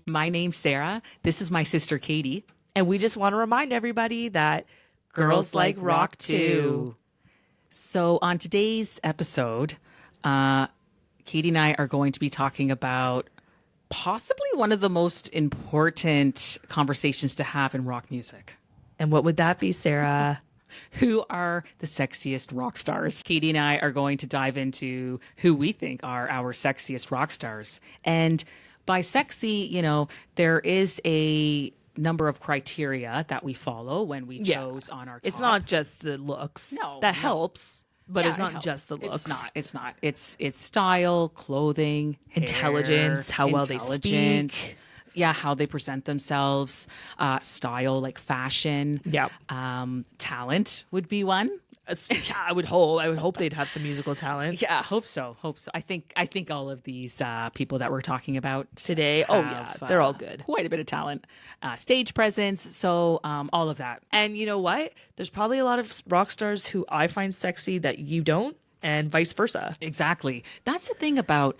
My name's Sarah. This is my sister Katie. And we just want to remind everybody that girls like rock too. So on today's episode, Katie and I are going to be talking about possibly one of the most important conversations to have in rock music. And what would that be, Sarah? Who are the sexiest rock stars? Katie and I are going to dive into who we think are our sexiest rock stars. And by sexy, there is a number of criteria that we follow when we chose on our top. It's not just the looks. No. That helps, but Yeah, it's not helps. just the looks. It's not. It's style, clothing, Intelligence, hair, how well they intelligence. speak. Yeah, how they present themselves, style, like fashion. Yeah. Talent would be one. I would hope they'd have some musical talent. Yeah, hope so. I think all of these people that we're talking about Today, they're all good. Quite a bit of talent, stage presence, so all of that. And you know what? There's probably a lot of rock stars who I find sexy that you don't, and vice versa. Exactly. That's the thing about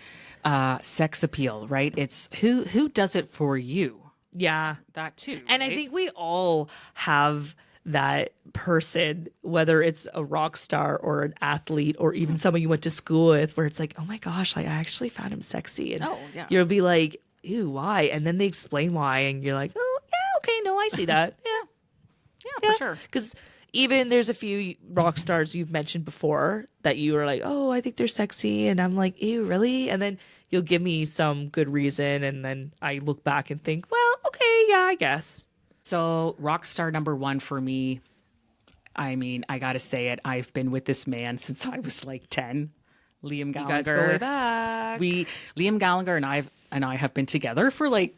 sex appeal, right? It's who does it for you. Yeah. That too. And right? I think we all have that person, whether it's a rock star or an athlete or even someone you went to school with, where it's like, oh my gosh, like I actually found him sexy. And you'll be like, ew, why? And then they explain why, and you're like, oh yeah, okay, no, I see that. Yeah, for sure. Because even there's a few rock stars you've mentioned before that you were like, oh, I think they're sexy, and I'm like, ew, really? And then you'll give me some good reason, and then I look back and think, well, okay, yeah, I guess. So rock star number one for me, I mean, I gotta say it, I've been with this man since I was like 10. Liam Gallagher. You guys go way back. Liam Gallagher and I have been together for like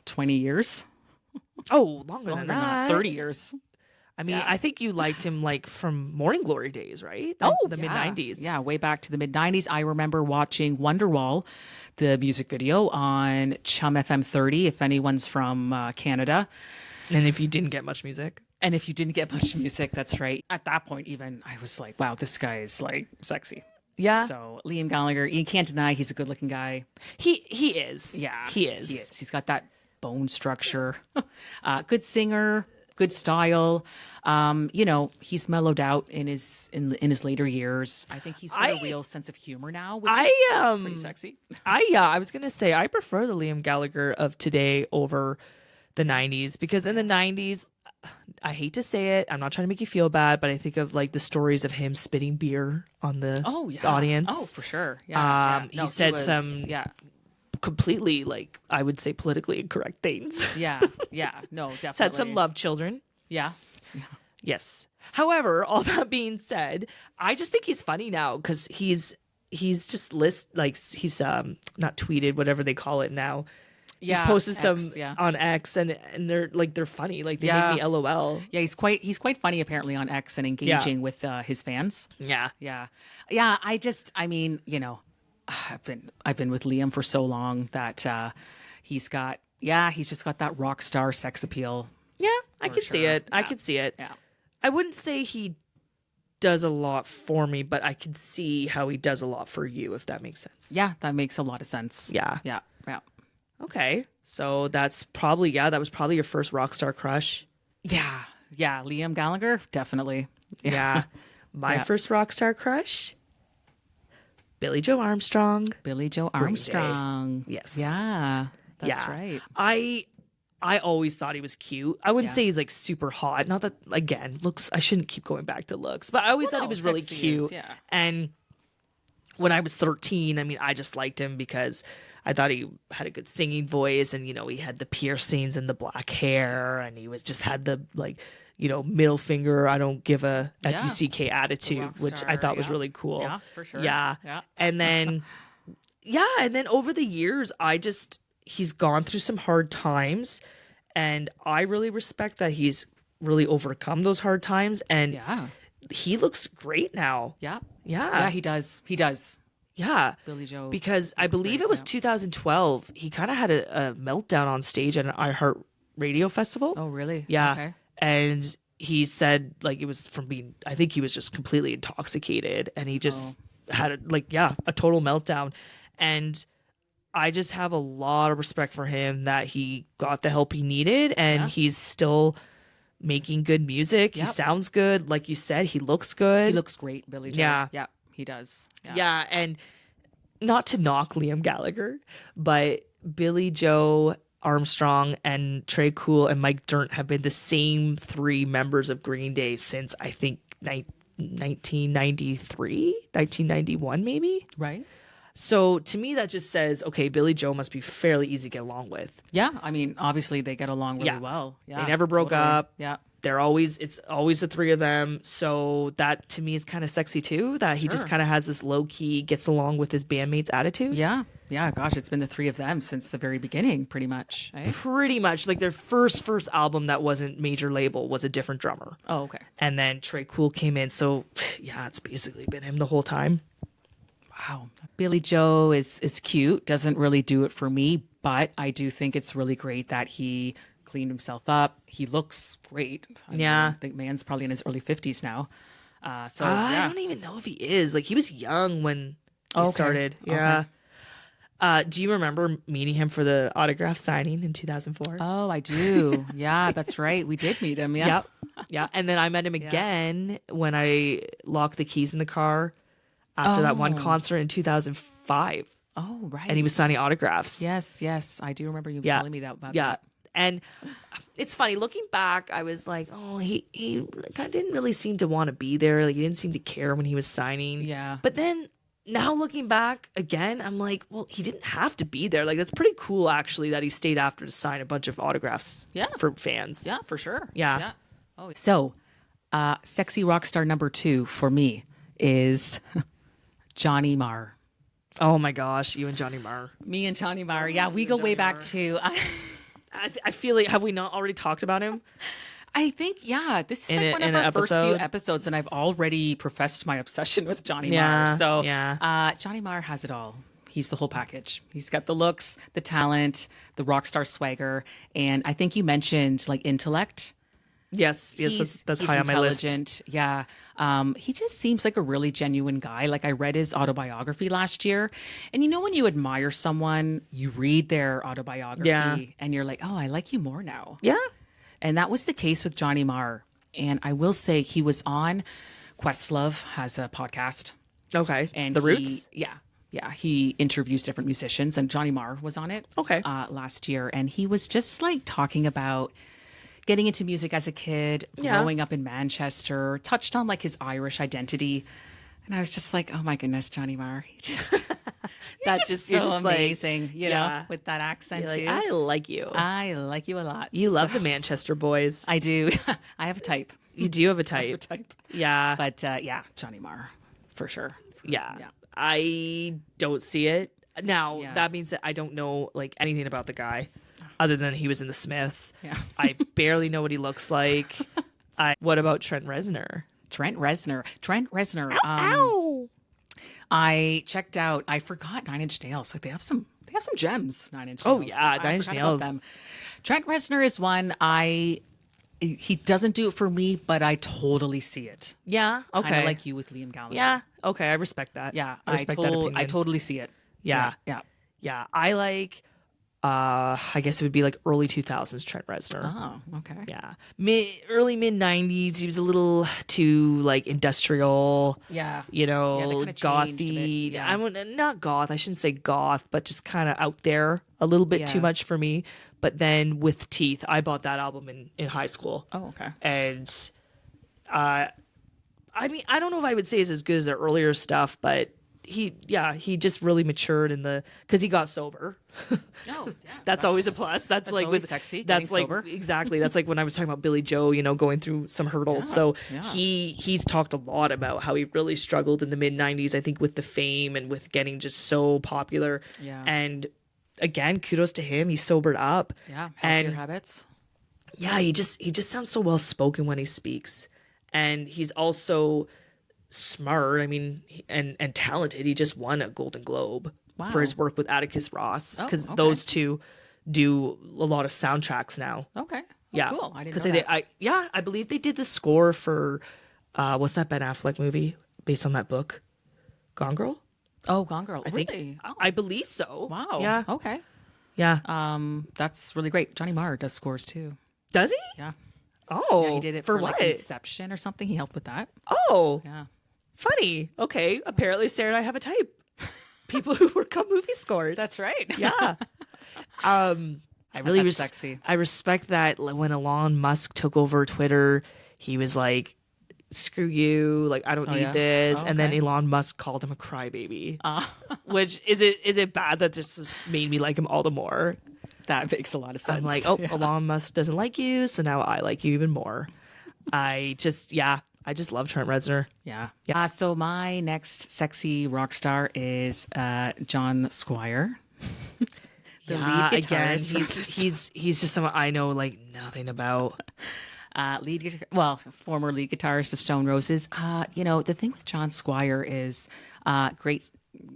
20 years. Oh, longer than that. that. 30 years. I mean, I think you liked him like from Morning Glory days, right? The mid-90s. Yeah, way back to the mid-90s. I remember watching Wonderwall, the music video, on Chum FM 30, if anyone's from Canada. And if you didn't get much music. And if you didn't get much music, that's right. At that point, even, I was like, wow, this guy is like sexy. Yeah. So Liam Gallagher, you can't deny he's a good looking guy. He is. Yeah. He is. He's got that bone structure. Good singer, good style. He's mellowed out in his later years. I think he's got a real sense of humor now, which is pretty sexy. I was gonna say I prefer the Liam Gallagher of today over the 90s, because in the 90s, I hate to say it, I'm not trying to make you feel bad, but I think of like the stories of him spitting beer on the audience. Oh, for sure. He said some completely, like, I would say politically incorrect things. Yeah, no, definitely. Said some love children. Yeah. Yes. However, all that being said, I just think he's funny now because he's just he's not tweeted, whatever they call it now. He's posted some on X, and they're funny. Like, they make me LOL. Yeah, he's quite funny apparently on X and engaging with his fans. Yeah. I mean, I've been with Liam for so long that he's just got that rock star sex appeal. Yeah, I could see it. I could see it. Yeah. I wouldn't say he does a lot for me, but I could see how he does a lot for you, if that makes sense. Yeah, that makes a lot of sense. Yeah. Okay, so that was probably your first rock star crush. Yeah, Liam Gallagher, definitely. Yeah. My first rock star crush, Billie Joe Armstrong. Billie Joe Armstrong. Yes. Yeah, that's right. I always thought he was cute. I wouldn't say he's like super hot. Not that, again, looks, I shouldn't keep going back to looks, but I always thought he was really cute. And when I was 13, I mean, I just liked him because I thought he had a good singing voice, and, he had the piercings and the black hair, and he had the, like, middle finger, I don't give a F-U-C-K attitude, which I thought was really cool. Yeah, for sure. Yeah. And then, and then over the years, he's gone through some hard times, and I really respect that he's really overcome those hard times, and he looks great now. Yeah, he does. Yeah. Billie Joe. Because I believe it was 2012. He kind of had a meltdown on stage at an iHeart Radio festival. Oh, really? Yeah. Okay. And he said, like, it was from being, I think he was just completely intoxicated, and he just had a total meltdown. And I just have a lot of respect for him that he got the help he needed, and he's still making good music. He sounds good. Like you said, he looks good. He looks great, Billie Joe. Yeah. Yeah, he does. Yeah, and not to knock Liam Gallagher, but Billie Joe Armstrong and Trey Cool and Mike Dirnt have been the same three members of Green Day since I think 1993, 1991 maybe. Right. So to me, that just says, okay, Billie Joe must be fairly easy to get along with. Yeah, I mean, obviously they get along really well. Yeah, they never broke up. Yeah, it's always the three of them. So that to me is kind of sexy too. That he just kind of has this low key, gets along with his bandmates attitude. Yeah, yeah. Gosh, it's been the three of them since the very beginning, pretty much. Eh? Pretty much, like their first album that wasn't major label was a different drummer. Oh, okay. And then Trey Cool came in. So yeah, it's basically been him the whole time. Wow. Billie Joe is cute, doesn't really do it for me, but I do think it's really great that he cleaned himself up. He looks great. I mean, the man's probably in his early 50s now. I don't even know if he is. Like, he was young when he started. Yeah. Okay. Do you remember meeting him for the autograph signing in 2004? Oh, I do. Yeah, that's right. We did meet him. Yeah. Yep. Yeah. And then I met him again when I locked the keys in the car after that one concert in 2005. Oh, right. And he was signing autographs. Yes. I do remember you telling me that about that. And it's funny, looking back, I was like, oh, he didn't really seem to want to be there. Like, he didn't seem to care when he was signing. Yeah. But then now looking back again, I'm like, well, he didn't have to be there. Like, that's pretty cool, actually, that he stayed after to sign a bunch of autographs for fans. Yeah, for sure. Yeah. Oh, so, sexy rock star number 2 for me is Johnny Marr. Oh my gosh, you and Johnny Marr. Me and Johnny Marr. Yeah, we go way back to... I feel like, have we not already talked about him? I think, this is like one of our first few episodes, and I've already professed my obsession with Johnny Marr. So Johnny Marr has it all. He's the whole package. He's got the looks, the talent, the rock star swagger, and I think you mentioned like intellect. Yes, that's high on my list. Yeah. He just seems like a really genuine guy. Like, I read his autobiography last year, and you know when you admire someone, you read their autobiography and you're like, oh, I like you more now. Yeah. And that was the case with Johnny Marr. And I will say he was on Questlove, has a podcast. Okay. And The Roots? Yeah. He interviews different musicians, and Johnny Marr was on it. Okay. Last year. And he was just like talking about getting into music as a kid, growing up in Manchester, touched on like his Irish identity. And I was just like, oh my goodness, Johnny Marr. You're just amazing, like, you know, with that accent too. I like you. I like you a lot. You love the Manchester boys. I do. I have a type. You do have a type. I have a type. Yeah. But Johnny Marr, for sure. Yeah. I don't see it. Now, that means that I don't know like anything about the guy other than he was in the Smiths. Yeah. I barely know what he looks like. What about Trent Reznor? Trent Reznor. Ow. I checked out. I forgot 9 Inch Nails. Like they have some gems. 9 Inch Nails. Oh yeah, 9 Inch Nails. Trent Reznor is one he doesn't do it for me, but I totally see it. Yeah. Okay. Kind of like you with Liam Gallagher. Yeah. Okay. I respect that. Yeah. I respect that opinion. I totally see it. Yeah. I like. I guess it would be like early 2000s Trent Reznor. Oh, okay. Yeah. Early mid 90s, he was a little too like industrial. Yeah. You know, gothy. Yeah. Not goth, I shouldn't say goth, but just kind of out there a little bit too much for me. But then with Teeth, I bought that album in high school. Oh, okay. And I mean, I don't know if I would say it's as good as their earlier stuff, but he just really matured because he got sober. Oh, yeah. that's always a plus. That's like always sexy. That's like sober. Exactly. That's like when I was talking about Billie Joe, you know, going through some hurdles. So he's talked a lot about how he really struggled in the mid 90s, I think, with the fame and with getting just so popular. Yeah. And again, kudos to him. He sobered up. Yeah. Healthier habits. Yeah, he just sounds so well spoken when he speaks. And he's also smart, I mean, and talented. He just won a Golden Globe for his work with Atticus Ross, because those two do a lot of soundtracks now. Okay. Yeah. Cool. I didn't know that. I believe they did the score for what's that Ben Affleck movie based on that book? Gone Girl? Oh, Gone Girl. I think. Really? Oh, I believe so. wow. Yeah. Okay. Yeah. That's really great. Johnny Marr does scores too. Does he? Yeah. Oh. Yeah, he did it for for like what? Inception or something. He helped with that. Oh. Yeah. Funny. Okay. Apparently, Sarah and I have a type. People who work on movie scores. That's right. Yeah. I really That's sexy. I respect that when Elon Musk took over Twitter, he was like, screw you, like I don't need this. Oh, And then okay. Elon Musk called him a crybaby. Which is it bad that this just made me like him all the more? That makes a lot of sense. I'm like, Elon Musk doesn't like you, so now I like you even more. I just love Trent Reznor. Yeah. So my next sexy rock star is John Squire. The lead guitarist. Again, he's just someone I know like nothing about. Former lead guitarist of Stone Roses. The thing with John Squire is great,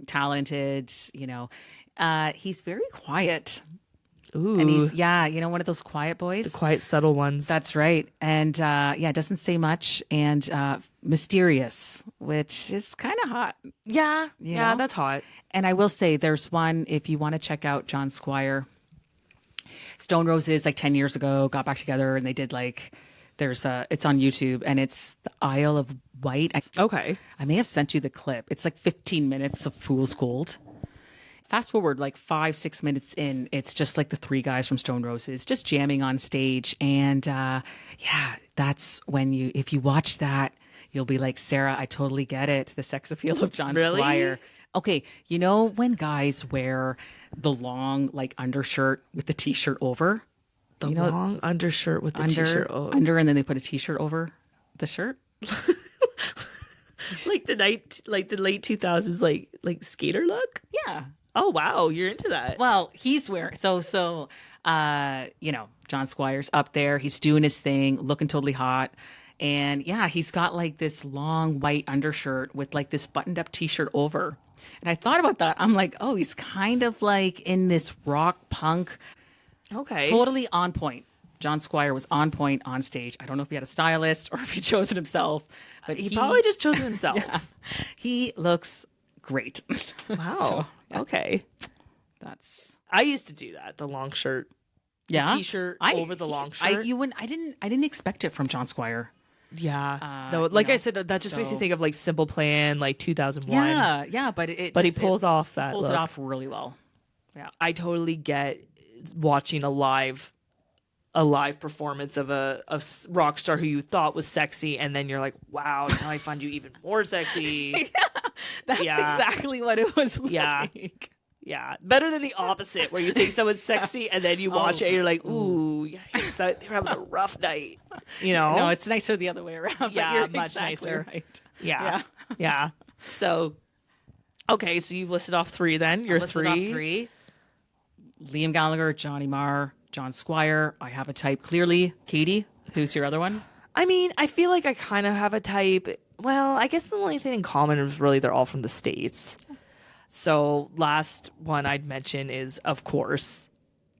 talented. He's very quiet. Ooh. And he's one of those quiet boys. The quiet, subtle ones. That's right. And doesn't say much and mysterious, which is kind of hot. Yeah. You Yeah, know? that's hot. And I will say there's one, if you want to check out John Squire, Stone Roses, like 10 years ago, got back together and they did it's on YouTube and it's the Isle of Wight. Okay. I may have sent you the clip. It's like 15 minutes of Fool's Gold. Fast forward like 5-6 minutes in, it's just like the three guys from Stone Roses just jamming on stage. And that's when if you watch that, you'll be like, Sarah, I totally get it. The sex appeal of John Squire. Okay, when guys wear the long like undershirt with the t-shirt over? The long undershirt with the t-shirt over. Under, and then they put a t-shirt over the shirt? like the late 2000s like skater look? Yeah. Oh wow, you're into that. Well, he's wearing John Squire's up there. He's doing his thing, looking totally hot. And he's got like this long white undershirt with like this buttoned up t-shirt over. And I thought about that. I'm like, oh, he's kind of like in this rock punk. Okay. Totally on point. John Squire was on point on stage. I don't know if he had a stylist or if he chose it himself, but he probably just chose it himself. Yeah, he looks great. Wow. Okay. I used to do that. The long shirt. Yeah. The t-shirt over the long shirt. I didn't expect it from John Squire. Yeah. No, like I said, that just makes me think of like Simple Plan, like 2001. Yeah, but he pulls off that pulls look. it off really well. Yeah. I totally get watching a live performance of a rock star who you thought was sexy, and then you're like, wow, now I find you even more sexy. That's exactly what it was like. Yeah. Better than the opposite, where you think someone's sexy and then you watch it and you're like, ooh, yikes, they're having a rough night. No, it's nicer the other way around. But you're much exactly nicer. Right. Yeah. So, okay, so you've listed off three then. You're listed off three. Liam Gallagher, Johnny Marr, John Squire. I have a type clearly. Katie, who's your other one? I mean, I feel like I kind of have a type. Well, I guess the only thing in common is really they're all from the States. So last one I'd mention is, of course,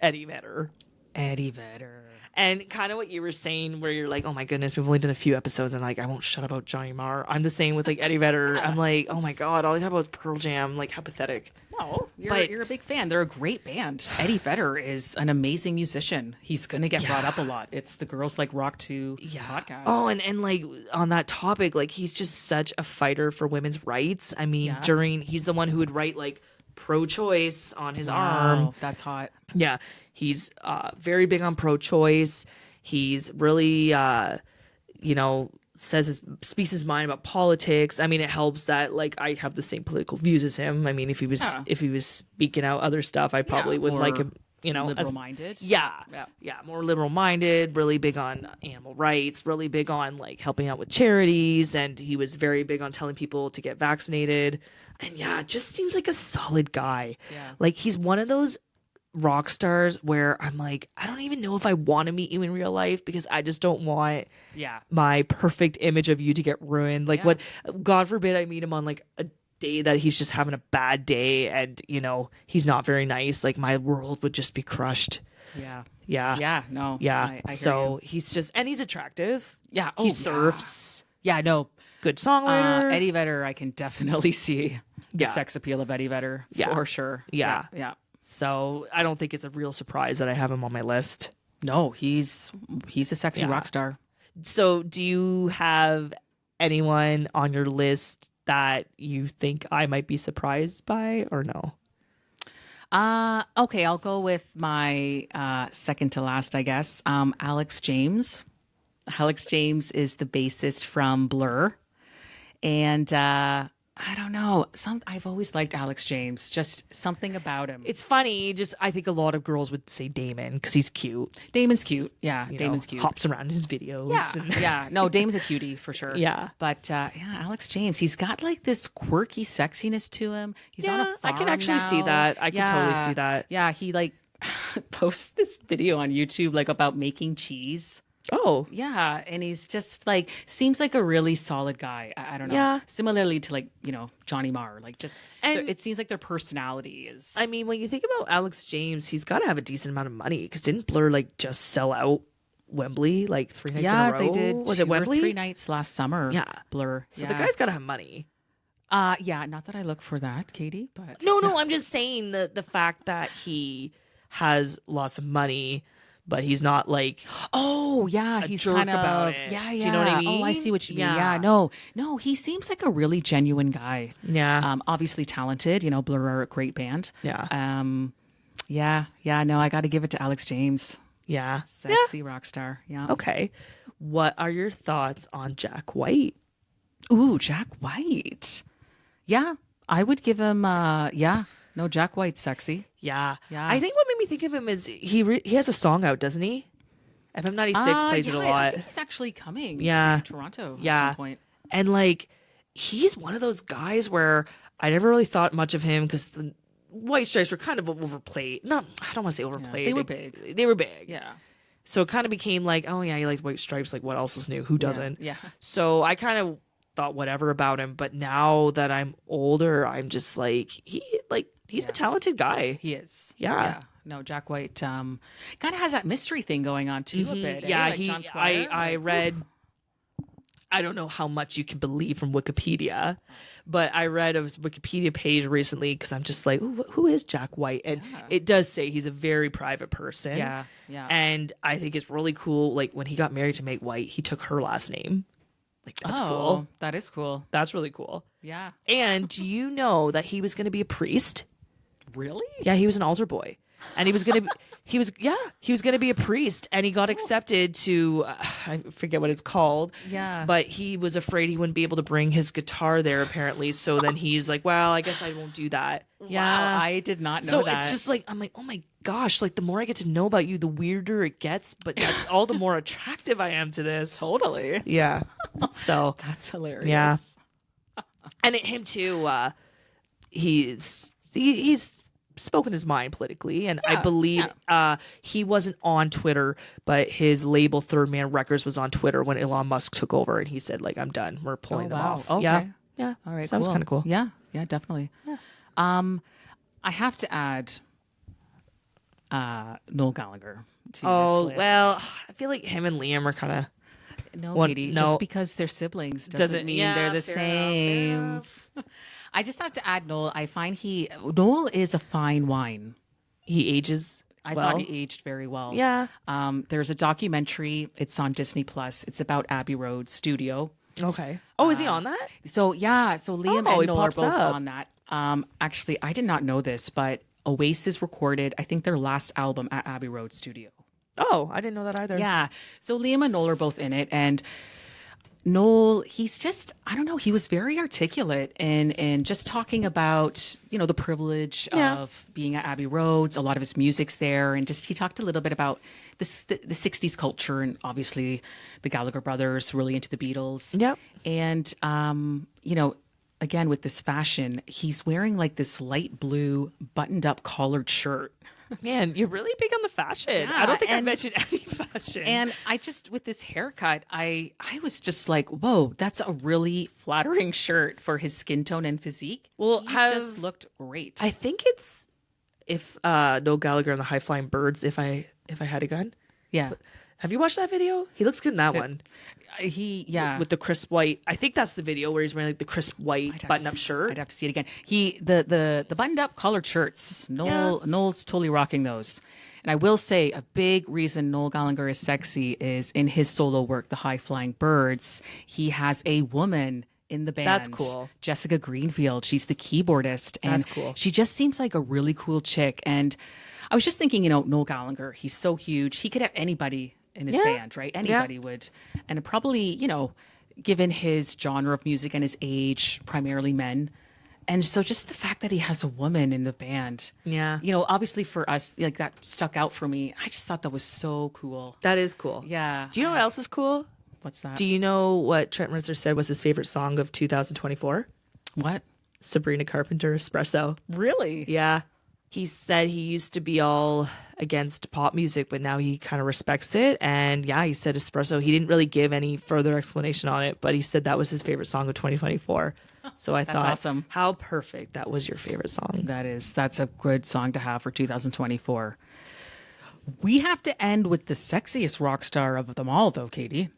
Eddie Vedder. Eddie Vedder. And kind of what you were saying, where you're like, oh my goodness, we've only done a few episodes, and like, I won't shut up about Johnny Marr. I'm the same with like Eddie Vedder. I'm like, oh my God, all I talk about is Pearl Jam. Like, how pathetic. No, you're a big fan. They're a great band. Eddie Vedder is an amazing musician. He's going to get brought up a lot. It's the Girls Like Rock 2 podcast. Oh, and like on that topic, like he's just such a fighter for women's rights. I mean, he's the one who would write like pro-choice on his arm. That's hot. Yeah, he's very big on pro-choice. He's really, speaks his mind about politics. I mean, it helps that like I have the same political views as him. I mean, if he was speaking out other stuff, I probably would like him. Liberal-minded. More liberal-minded. Really big on animal rights. Really big on like helping out with charities, and he was very big on telling people to get vaccinated. And just seems like a solid guy. Yeah. Like he's one of those rock stars where I'm like, I don't even know if I want to meet you in real life because I just don't want my perfect image of you to get ruined. Like what, God forbid I meet him on like a day that he's just having a bad day and, he's not very nice. Like my world would just be crushed. Yeah. I so he's just, and he's attractive. Yeah. He surfs. Yeah, no. Good songwriter. Eddie Vedder, I can definitely see the sex appeal of Eddie Vedder for sure. Yeah. So I don't think it's a real surprise that I have him on my list. No, he's a sexy rock star. So do you have anyone on your list that you think I might be surprised by or no? Okay, I'll go with my second to last, I guess. Alex James. Alex James is the bassist from Blur. And I don't know. I've always liked Alex James. Just something about him. It's funny. Just I think a lot of girls would say Damon because he's cute. Damon's cute. Yeah, Damon's cute. Hops around in his videos. Yeah, yeah. No, Damon's a cutie for sure. Yeah. But Alex James, he's got like this quirky sexiness to him. He's on a farm I can actually see that. I can totally see that. Yeah, he like posts this video on YouTube like about making cheese. Oh. Yeah, and he's just like seems like a really solid guy. I don't know. Yeah. Similarly to like, Johnny Marr. Like just it seems like their personality is I mean, when you think about Alex James, he's got to have a decent amount of money because didn't Blur like just sell out Wembley like 3 nights in a row? They did. Was it Wembley? 3 nights last summer. Yeah. Blur. So the guy's got to have money. Yeah, not that I look for that, Katie, but No, I'm just saying the fact that he has lots of money, but he's not like he's jerk kind of about it. Yeah. Do you know what I mean? Oh, I see what you mean. Yeah. Yeah, no, he seems like a really genuine guy. Yeah. Obviously talented. Blur are a great band. Yeah. No, I got to give it to Alex James. Yeah. Sexy rock star. Yeah. Okay. What are your thoughts on Jack White? Ooh, Jack White. Yeah, I would give him. No, Jack White's sexy. Yeah. Yeah. I think what made me think of him is he has a song out, doesn't he? FM 96 plays it a lot. I think he's actually coming to Toronto at some point. And like, he's one of those guys where I never really thought much of him because the White Stripes were kind of overplayed. No, I don't want to say overplayed. They were big. They were big. Yeah. So it kind of became like, oh yeah, he likes White Stripes. Like, what else is new? Who doesn't? Yeah. So I kind of thought whatever about him, but now that I'm older, I'm just like he's a talented guy. He is. Yeah. No, Jack White kind of has that mystery thing going on too a bit. Yeah, like John Squire. I read. I don't know how much you can believe from Wikipedia, but I read a Wikipedia page recently because I'm just like, who is Jack White? And it does say he's a very private person. Yeah. And I think it's really cool. Like when he got married to Meg White, he took her last name. Like that's cool. That is cool. That's really cool. Yeah. And do you know that he was going to be a priest? Really? Yeah, he was an altar boy. And he was going to be a priest, and he got accepted to I forget what it's called. Yeah. But he was afraid he wouldn't be able to bring his guitar there apparently, so then he's like, well, I guess I won't do that. Yeah. Wow, I did not know so that. It's just like I'm like, "Oh my gosh, like the more I get to know about you, the weirder it gets, but that's all the more attractive I am to this." Totally. Yeah. So, that's hilarious. yeah. And him too, he's spoken his mind politically, and I believe he wasn't on Twitter, but his label Third Man Records was on Twitter when Elon Musk took over, and he said like, I'm done, we're pulling them off. Okay. Yeah. All right. So that was kind of cool. Yeah, definitely. Yeah. I have to add Noel Gallagher to this list. Well, I feel like him and Liam are kind of Katie, just because they're siblings doesn't mean they're the same. I just have to add Noel. I find Noel is a fine wine. He ages I thought he aged very well. Yeah. There's a documentary. It's on Disney Plus. It's about Abbey Road Studio. Okay. Oh, is he on that? So Liam and Noel are both up. on that. Actually, I did not know this, but Oasis recorded, I think, their last album at Abbey Road Studio. Oh, I didn't know that either. Yeah. So Liam and Noel are both in it, and Noel, he's just, I don't know, he was very articulate and just talking about, the privilege of being at Abbey Roads. A lot of his music's there. And just, he talked a little bit about the 60s culture, and obviously the Gallagher brothers really into the Beatles. Yep. And, again, with this fashion, he's wearing like this light blue buttoned up collared shirt. Man, you're really big on the fashion. Yeah, I don't think I mentioned any fashion. And I just, with this haircut, I was just like, whoa, that's a really flattering shirt for his skin tone and physique. Well, he just looked great. I think it's if Noel Gallagher and the High Flying Birds, if I had a gun. Yeah. Have you watched that video? He looks good in that one. With the crisp white. I think that's the video where he's wearing like the crisp white button-up shirt. I'd have to see it again. The buttoned-up collared shirts. Noel's totally rocking those. And I will say a big reason Noel Gallagher is sexy is in his solo work, The High Flying Birds. He has a woman in the band. That's cool. Jessica Greenfield. She's the keyboardist. And that's cool. She just seems like a really cool chick. And I was just thinking, Noel Gallagher, he's so huge. He could have anybody in his band, right? Anybody would. And probably, given his genre of music and his age, primarily men. And so just the fact that he has a woman in the band. Yeah. Obviously for us, like that stuck out for me. I just thought that was so cool. That is cool. Yeah. Do you know what else is cool? What's that? Do you know what Trent Reznor said was his favorite song of 2024? What? Sabrina Carpenter, Espresso. Really? Yeah. He said he used to be all against pop music, but now he kind of respects it. And yeah, he said Espresso. He didn't really give any further explanation on it, but he said that was his favorite song of 2024. So I thought, awesome. How perfect that was your favorite song. That's a good song to have for 2024. We have to end with the sexiest rock star of them all, though, Katie.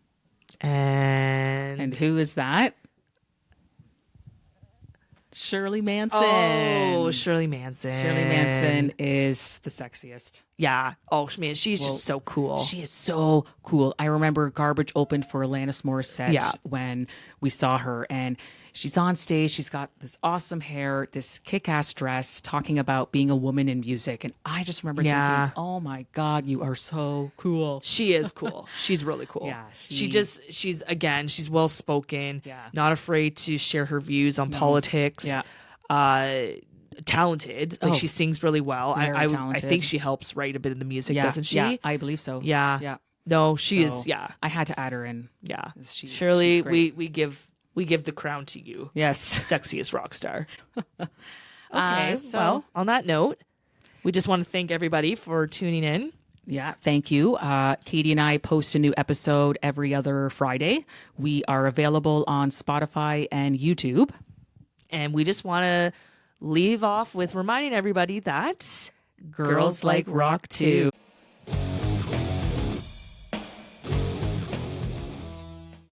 And who is that? Shirley Manson. Oh, Shirley Manson. Shirley Manson is the sexiest. Yeah. Oh, man, she's just so cool. She is so cool. I remember Garbage opened for Alanis Morissette when we saw her, and she's on stage. She's got this awesome hair, this kick-ass dress, talking about being a woman in music. And I just remember thinking, oh my God, you are so cool. She is cool. She's really cool. Yeah. She's well-spoken, not afraid to share her views on politics. Yeah. Talented. Like she sings really well. I talented. think she helps write a bit of the music, doesn't she? Yeah, I believe so. Yeah. Yeah. No, she is. Yeah. I had to add her in. Yeah. Shirley, she's we give the crown to you. Yes. Sexiest rock star. Okay. Well, on that note, we just want to thank everybody for tuning in. Yeah, thank you. Katie and I post a new episode every other Friday. We are available on Spotify and YouTube. And we just want to leave off with reminding everybody that girls like rock too.